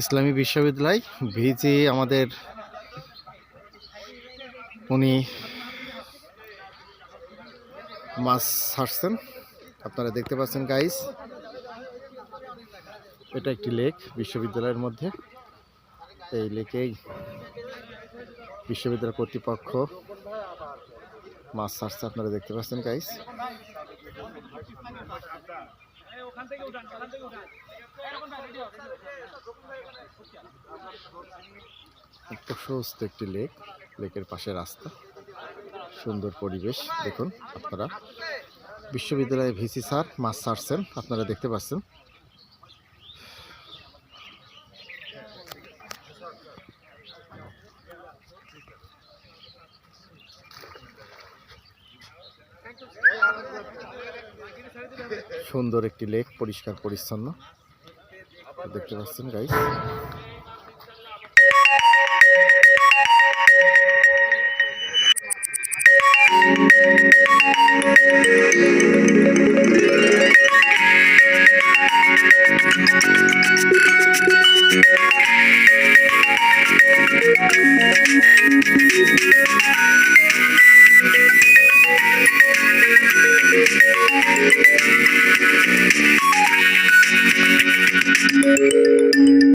ইসলামী বিশ্ববিদ্যালয় ভিজি আমাদের উনি মাছ ছাড়ছেন, আপনারা দেখতে পাচ্ছেন গাইস। এটা একটি লেক বিশ্ববিদ্যালয়ের মধ্যে। এই লেকেই বিশ্ববিদ্যালয় কর্তৃপক্ষ মাছ ছাড়ছে, আপনারা দেখতে পাচ্ছেন গাইস। প্রশস্ত একটি লেক, লেকের পাশে রাস্তা, সুন্দর পরিবেশ। দেখুন আপনারা, বিশ্ববিদ্যালয়ে ভিসি স্যার মাছ ছাড়ছেন, আপনারা দেখতে পাচ্ছেন। সুন্দর একটি লেক, পরিষ্কার পরিচ্ছন্ন, দেখতে পাচ্ছেন গাইস।